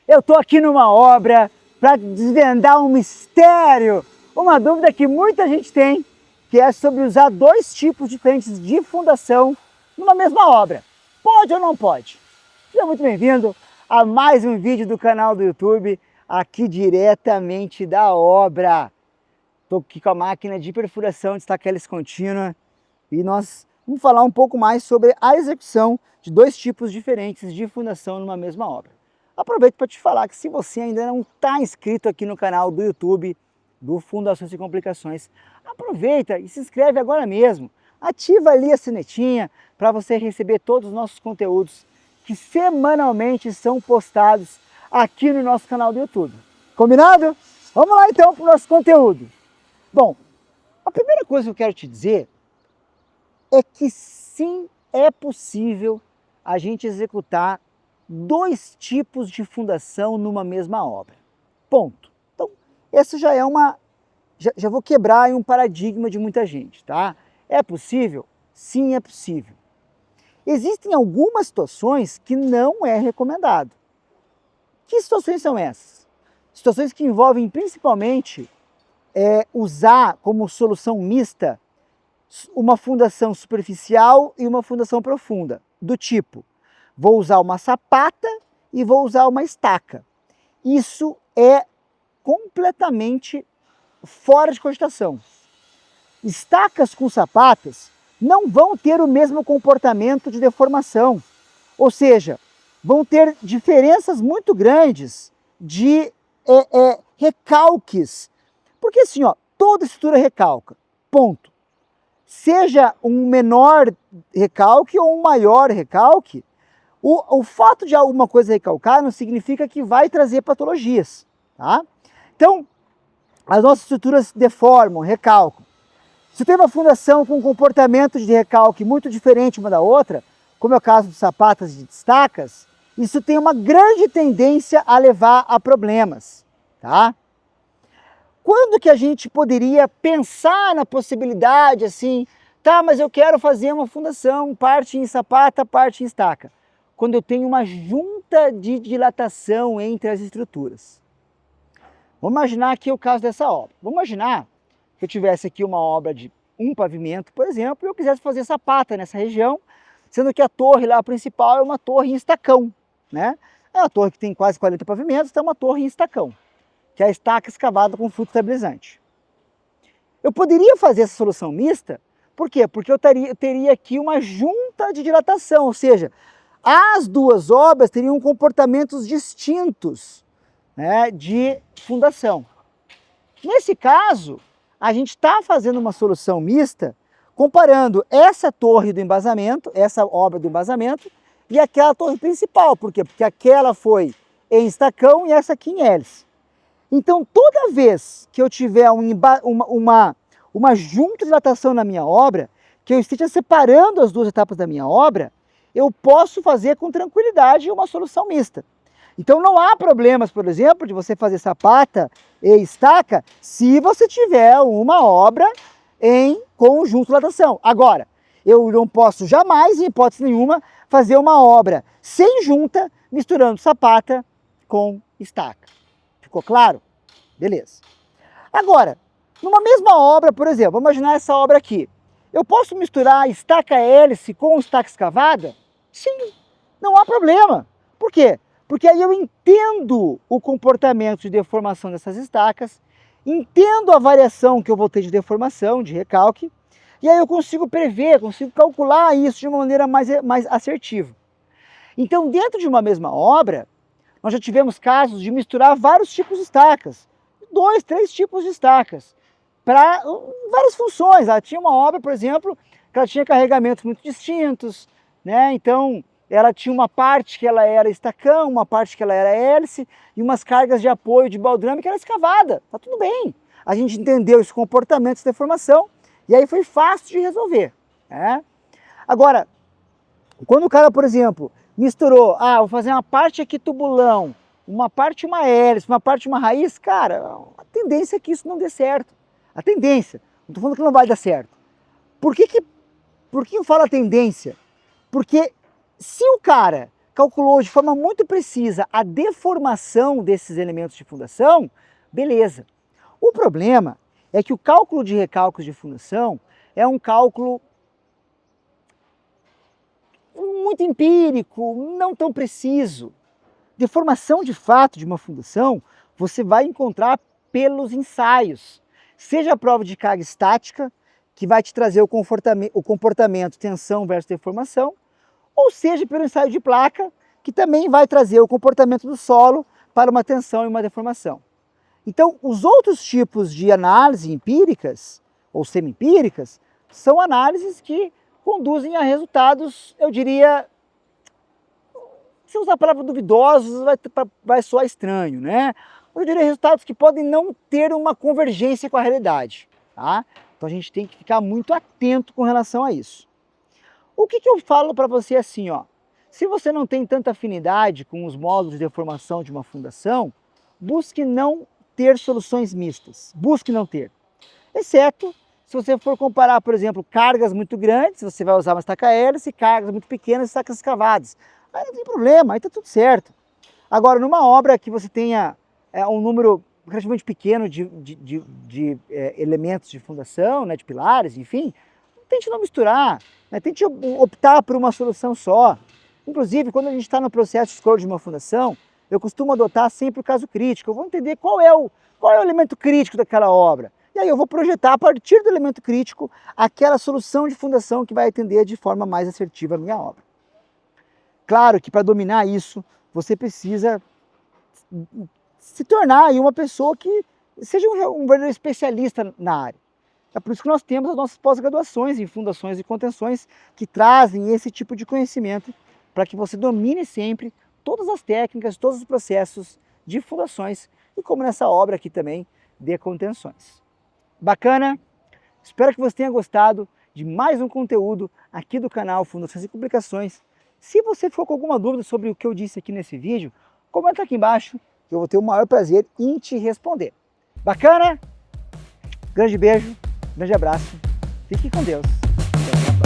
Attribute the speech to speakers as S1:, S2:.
S1: Eu estou aqui numa obra para desvendar um mistério, uma dúvida que muita gente tem, que é sobre usar dois tipos diferentes de fundação numa mesma obra. Pode ou não pode? Seja muito bem-vindo a mais um vídeo do canal do YouTube, aqui diretamente da obra. Estou aqui com a máquina de perfuração de estaca hélice contínua e nós vamos falar um pouco mais sobre a execução de dois tipos diferentes de fundação numa mesma obra. Aproveito para te falar que se você ainda não está inscrito aqui no canal do YouTube do Fundações e Complicações, aproveita e se inscreve agora mesmo. Ativa ali a sinetinha para você receber todos os nossos conteúdos que semanalmente são postados aqui no nosso canal do YouTube. Combinado? Vamos lá então para o nosso conteúdo. Bom, a primeira coisa que eu quero te dizer é que sim, é possível a gente executar dois tipos de fundação numa mesma obra. Ponto. Então, essa já é já vou quebrar um paradigma de muita gente, tá? É possível? Sim, é possível. Existem algumas situações que não é recomendado. Que situações são essas? Situações que envolvem principalmente usar como solução mista uma fundação superficial e uma fundação profunda, do tipo, vou usar uma sapata e vou usar uma estaca. Isso é completamente fora de cogitação. Estacas com sapatas não vão ter o mesmo comportamento de deformação, ou seja, vão ter diferenças muito grandes de recalques, porque assim, ó, toda estrutura recalca, ponto. Seja um menor recalque ou um maior recalque, o fato de alguma coisa recalcar não significa que vai trazer patologias, tá? Então, as nossas estruturas deformam, recalcam. Se tem uma fundação com um comportamento de recalque muito diferente uma da outra, como é o caso de sapatas e de estacas, isso tem uma grande tendência a levar a problemas, tá? Quando que a gente poderia pensar na possibilidade assim, tá, mas eu quero fazer uma fundação, parte em sapata, parte em estaca. Quando eu tenho uma junta de dilatação entre as estruturas. Vamos imaginar aqui o caso dessa obra. Vamos imaginar que eu tivesse aqui uma obra de um pavimento, por exemplo, e eu quisesse fazer sapata nessa região, sendo que a torre lá principal é uma torre em estacão, né? É uma torre que tem quase 40 pavimentos, então é uma torre em estacão, que é a estaca escavada com fluxo estabilizante. Eu poderia fazer essa solução mista, por quê? Porque eu teria aqui uma junta de dilatação, ou seja, as duas obras teriam comportamentos distintos, né, de fundação. Nesse caso, a gente está fazendo uma solução mista, comparando essa torre do embasamento, essa obra do embasamento, e aquela torre principal. Por quê? Porque aquela foi em estacão e essa aqui em hélice. Então, toda vez que eu tiver uma junta de dilatação na minha obra, que eu esteja separando as duas etapas da minha obra, eu posso fazer com tranquilidade uma solução mista. Então não há problemas, por exemplo, de você fazer sapata e estaca se você tiver uma obra em conjunto de dilatação. Agora, eu não posso jamais, em hipótese nenhuma, fazer uma obra sem junta, misturando sapata com estaca. Ficou claro? Beleza. Agora, numa mesma obra, por exemplo, vamos imaginar essa obra aqui. Eu posso misturar estaca hélice com estaca escavada? Sim, não há problema. Por quê? Porque aí eu entendo o comportamento de deformação dessas estacas, entendo a variação que eu vou ter de deformação, de recalque, e aí eu consigo prever, consigo calcular isso de uma maneira mais assertiva. Então, dentro de uma mesma obra, nós já tivemos casos de misturar vários tipos de estacas, 2, 3 tipos de estacas, para várias funções. Ela tinha uma obra, por exemplo, que ela tinha carregamentos muito distintos, né? Então, ela tinha uma parte que ela era estacão, uma parte que ela era hélice, e umas cargas de apoio de baldrame que era escavada. Tá tudo bem. A gente entendeu esse comportamento, essa deformação, e aí foi fácil de resolver, né? Agora, quando o cara, por exemplo, misturou, vou fazer uma parte aqui tubulão, uma parte uma hélice, uma parte uma raiz, cara, a tendência é que isso não dê certo. A tendência, não estou falando que não vai dar certo. Por que eu falo a tendência? Porque se o cara calculou de forma muito precisa a deformação desses elementos de fundação, beleza. O problema é que o cálculo de recálculos de fundação é um cálculo muito empírico, não tão preciso. Deformação de fato de uma fundação você vai encontrar pelos ensaios. Seja a prova de carga estática, que vai te trazer o comportamento tensão versus deformação, ou seja pelo ensaio de placa, que também vai trazer o comportamento do solo para uma tensão e uma deformação. Então, os outros tipos de análise empíricas, ou semi-empíricas, são análises que conduzem a resultados, eu diria, se usar a palavra duvidosos vai soar estranho, né? Eu diria resultados que podem não ter uma convergência com a realidade, tá? Então a gente tem que ficar muito atento com relação a isso. O que eu falo para você assim, ó? Se você não tem tanta afinidade com os módulos de deformação de uma fundação, busque não ter soluções mistas, busque não ter. Exceto se você for comparar, por exemplo, cargas muito grandes, você vai usar uma estaca hélice, e cargas muito pequenas, estacas escavadas. Aí não tem problema, aí está tudo certo. Agora, numa obra que você tenha um número relativamente pequeno de elementos de fundação, né, de pilares, enfim, tente não misturar, né, tente optar por uma solução só. Inclusive, quando a gente está no processo de escolha de uma fundação, eu costumo adotar sempre o caso crítico. Eu vou entender qual é o elemento crítico daquela obra. E aí eu vou projetar a partir do elemento crítico aquela solução de fundação que vai atender de forma mais assertiva a minha obra. Claro que para dominar isso, você precisa se tornar aí uma pessoa que seja um verdadeiro especialista na área. É por isso que nós temos as nossas pós-graduações em fundações e contenções que trazem esse tipo de conhecimento para que você domine sempre todas as técnicas, todos os processos de fundações e como nessa obra aqui também, de contenções. Bacana? Espero que você tenha gostado de mais um conteúdo aqui do canal Fundações e Complicações. Se você ficou com alguma dúvida sobre o que eu disse aqui nesse vídeo, comenta aqui embaixo que eu vou ter o maior prazer em te responder. Bacana? Grande beijo, grande abraço, fique com Deus. Até a próxima.